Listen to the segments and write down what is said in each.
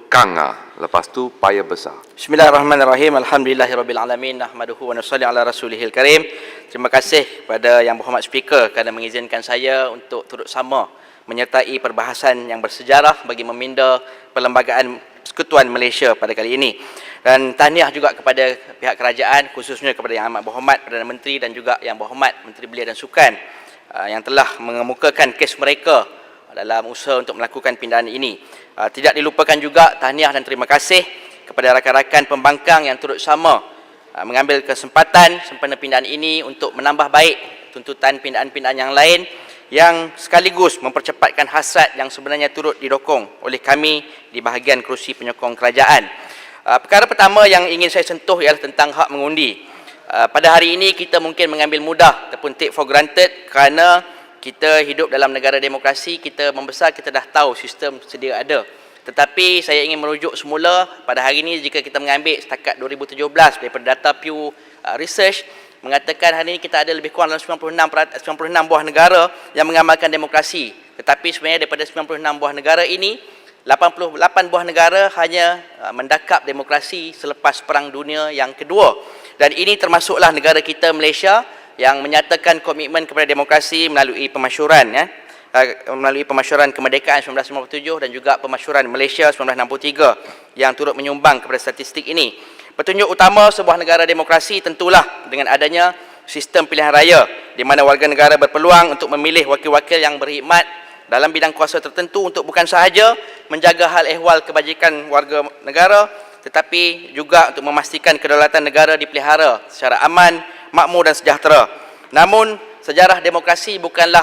Kanga, lepas tu Paya Besar. Bismillahirrahmanirrahim. Alhamdulillahirabbil alamin. Nahmaduhu wa nusalli ala rasulihil karim. Terima kasih kepada Yang Berhormat Speaker kerana mengizinkan saya untuk turut sama menyertai perbahasan yang bersejarah bagi meminda Perlembagaan Persekutuan Malaysia pada kali ini. Dan tahniah juga kepada pihak kerajaan, khususnya kepada Yang Amat Berhormat Perdana Menteri dan juga Yang Berhormat Menteri Belia dan Sukan yang telah mengemukakan kes mereka dalam usaha untuk melakukan pindahan ini. Tidak dilupakan juga tahniah dan terima kasih kepada rakan-rakan pembangkang yang turut sama mengambil kesempatan sempena pindahan ini untuk menambah baik tuntutan pindahan-pindahan yang lain yang sekaligus mempercepatkan hasrat yang sebenarnya turut didokong oleh kami di bahagian kerusi penyokong kerajaan. Perkara pertama yang ingin saya sentuh ialah tentang hak mengundi. Pada hari ini kita mungkin mengambil mudah ataupun take for granted kerana kita hidup dalam negara demokrasi, kita membesar, kita dah tahu sistem sedia ada. Tetapi saya ingin merujuk semula pada hari ini jika kita mengambil setakat 2017 daripada data Pew Research mengatakan hari ini kita ada lebih kurang dalam 96 buah negara yang mengamalkan demokrasi. Tetapi sebenarnya daripada 96 buah negara ini 88 buah negara hanya mendakap demokrasi selepas Perang Dunia yang Kedua. Dan ini termasuklah negara kita Malaysia yang menyatakan komitmen kepada demokrasi melalui pemasyuran melalui pemasyuran kemerdekaan 1957 dan juga pemasyuran Malaysia 1963 yang turut menyumbang kepada statistik ini. Petunjuk utama sebuah negara demokrasi tentulah dengan adanya sistem pilihan raya di mana warga negara berpeluang untuk memilih wakil-wakil yang berkhidmat dalam bidang kuasa tertentu untuk bukan sahaja menjaga hal ehwal kebajikan warga negara tetapi juga untuk memastikan kedaulatan negara dipelihara secara aman, makmur dan sejahtera. Namun sejarah demokrasi bukanlah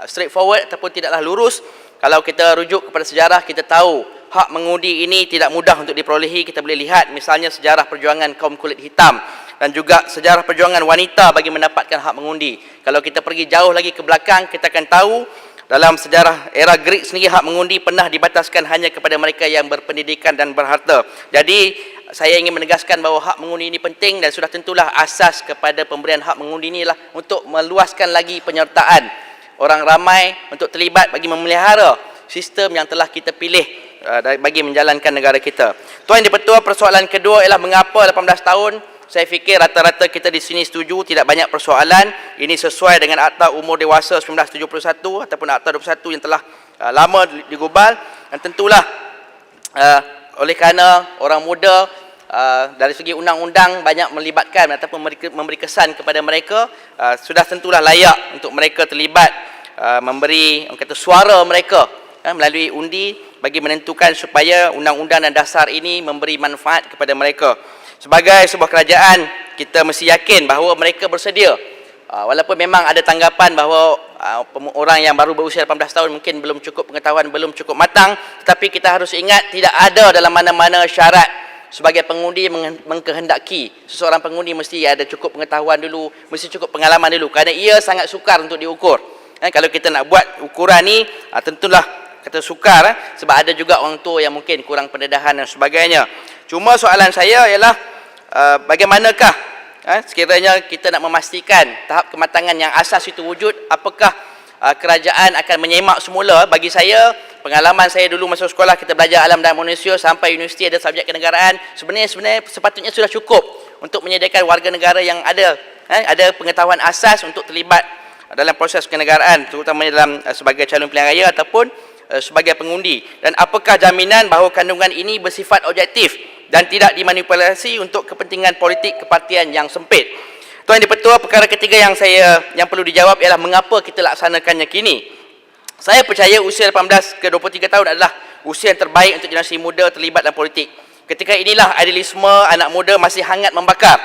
straightforward ataupun tidaklah lurus. Kalau kita rujuk kepada sejarah, kita tahu hak mengundi ini tidak mudah untuk diperolehi. Kita boleh lihat misalnya sejarah perjuangan kaum kulit hitam dan juga sejarah perjuangan wanita bagi mendapatkan hak mengundi. Kalau kita pergi jauh lagi ke belakang, kita akan tahu dalam sejarah era Greek sendiri hak mengundi pernah dibataskan hanya kepada mereka yang berpendidikan dan berharta. Jadi saya ingin menegaskan bahawa hak mengundi ini penting dan sudah tentulah asas kepada pemberian hak mengundi inilah untuk meluaskan lagi penyertaan orang ramai untuk terlibat bagi memelihara sistem yang telah kita pilih bagi menjalankan negara kita. Tuan Yang Dipertua, persoalan kedua ialah mengapa 18 tahun. Saya fikir rata-rata kita di sini setuju tidak banyak persoalan. Ini sesuai dengan Akta Umur Dewasa 1971 ataupun Akta 21 yang telah lama digubal. Dan tentulah oleh kerana orang muda dari segi undang-undang banyak melibatkan ataupun memberi kesan kepada mereka, sudah tentulah layak untuk mereka terlibat memberi kata suara mereka melalui undi bagi menentukan supaya undang-undang dan dasar ini memberi manfaat kepada mereka. Sebagai sebuah kerajaan, kita mesti yakin bahawa mereka bersedia. Walaupun memang ada tanggapan bahawa orang yang baru berusia 18 tahun mungkin belum cukup pengetahuan, belum cukup matang, tetapi kita harus ingat tidak ada dalam mana-mana syarat sebagai pengundi mengkehendaki seseorang pengundi mesti ada cukup pengetahuan dulu, mesti cukup pengalaman dulu kerana ia sangat sukar untuk diukur. Kalau kita nak buat ukuran ni tentulah kata sukar sebab ada juga orang tua yang mungkin kurang pendedahan dan sebagainya. Cuma soalan saya ialah bagaimanakah sekiranya kita nak memastikan tahap kematangan yang asas itu wujud, apakah kerajaan akan menyemak semula? Bagi saya, pengalaman saya dulu masa sekolah kita belajar alam dan manusia sampai universiti ada subjek kenegaraan, sebenarnya sepatutnya sudah cukup untuk menyediakan warga negara yang ada pengetahuan asas untuk terlibat dalam proses kenegaraan, terutamanya dalam sebagai calon pilihan raya ataupun sebagai pengundi. Dan apakah jaminan bahawa kandungan ini bersifat objektif dan tidak dimanipulasi untuk kepentingan politik kepartian yang sempit? Tuan Yang Dipertua, perkara ketiga yang perlu dijawab ialah mengapa kita laksanakannya kini. Saya percaya usia 18 ke 23 tahun adalah usia yang terbaik untuk generasi muda terlibat dalam politik. Ketika inilah idealisme anak muda masih hangat membakar.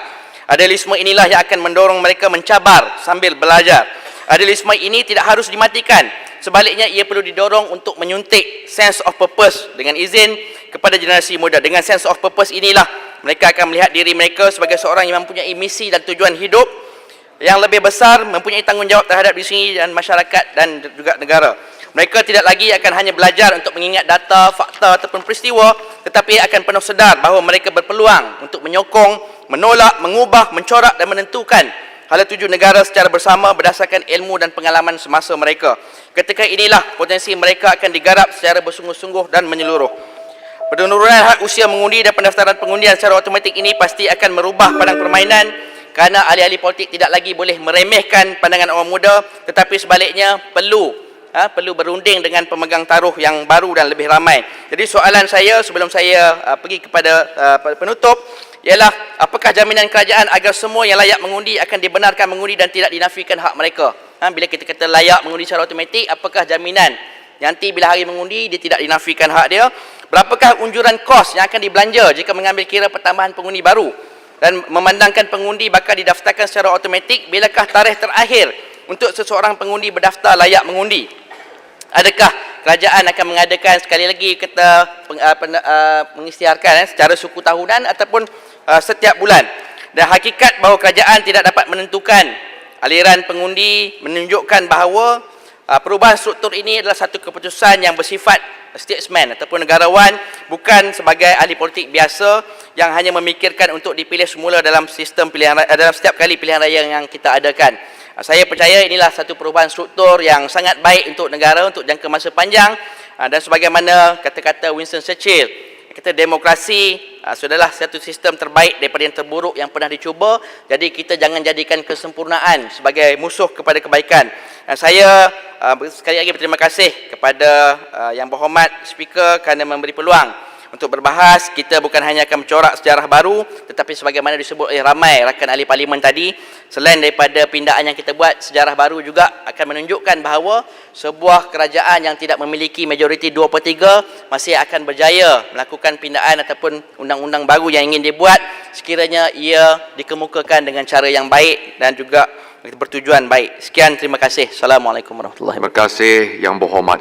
Idealisme inilah yang akan mendorong mereka mencabar sambil belajar. Idealisme ini tidak harus dimatikan. Sebaliknya ia perlu didorong untuk menyuntik sense of purpose dengan izin kepada generasi muda. Dengan sense of purpose inilah mereka akan melihat diri mereka sebagai seorang yang mempunyai misi dan tujuan hidup yang lebih besar, mempunyai tanggungjawab terhadap diri sendiri dan masyarakat dan juga negara. Mereka tidak lagi akan hanya belajar untuk mengingat data, fakta ataupun peristiwa, tetapi akan penuh sedar bahawa mereka berpeluang untuk menyokong, menolak, mengubah, mencorak dan menentukan hala tuju negara secara bersama berdasarkan ilmu dan pengalaman semasa mereka. Ketika inilah potensi mereka akan digarap secara bersungguh-sungguh dan menyeluruh. Penurunan hak usia mengundi dan pendaftaran pengundian secara automatik ini pasti akan merubah padang permainan, kerana ahli-ahli politik tidak lagi boleh meremehkan pandangan orang muda, tetapi sebaliknya perlu berunding dengan pemegang taruh yang baru dan lebih ramai. Jadi soalan saya sebelum saya pergi kepada penutup ialah, apakah jaminan kerajaan agar semua yang layak mengundi akan dibenarkan mengundi dan tidak dinafikan hak mereka? Bila kita kata layak mengundi secara automatik, apakah jaminan nanti bila hari mengundi dia tidak dinafikan hak dia? Berapakah unjuran kos yang akan dibelanja jika mengambil kira pertambahan pengundi baru? Dan memandangkan pengundi bakal didaftarkan secara automatik, bilakah tarikh terakhir untuk seseorang pengundi berdaftar layak mengundi? Adakah kerajaan akan mengadakan, sekali lagi kita mengisytiharkan secara suku tahunan ataupun setiap bulan? Dan hakikat bahawa kerajaan tidak dapat menentukan aliran pengundi menunjukkan bahawa perubahan struktur ini adalah satu keputusan yang bersifat statesman ataupun negarawan, bukan sebagai ahli politik biasa yang hanya memikirkan untuk dipilih semula dalam sistem pilihan, dalam setiap kali pilihan raya yang kita adakan. Saya percaya inilah satu perubahan struktur yang sangat baik untuk negara, untuk jangka masa panjang, dan sebagaimana kata-kata Winston Churchill, kata demokrasi sudahlah satu sistem terbaik daripada yang terburuk yang pernah dicuba. Jadi kita jangan jadikan kesempurnaan sebagai musuh kepada kebaikan. Saya sekali lagi berterima kasih kepada Yang Berhormat Speaker kerana memberi peluang untuk berbahas. Kita bukan hanya akan mencorak sejarah baru, tetapi sebagaimana disebut oleh ramai rakan ahli parlimen tadi, selain daripada pindaan yang kita buat, sejarah baru juga akan menunjukkan bahawa sebuah kerajaan yang tidak memiliki majoriti 2/3 masih akan berjaya melakukan pindaan ataupun undang-undang baru yang ingin dibuat, sekiranya ia dikemukakan dengan cara yang baik dan juga bertujuan baik. Sekian, terima kasih. Assalamualaikum warahmatullahi wabarakatuh. Terima kasih Yang Berhormat.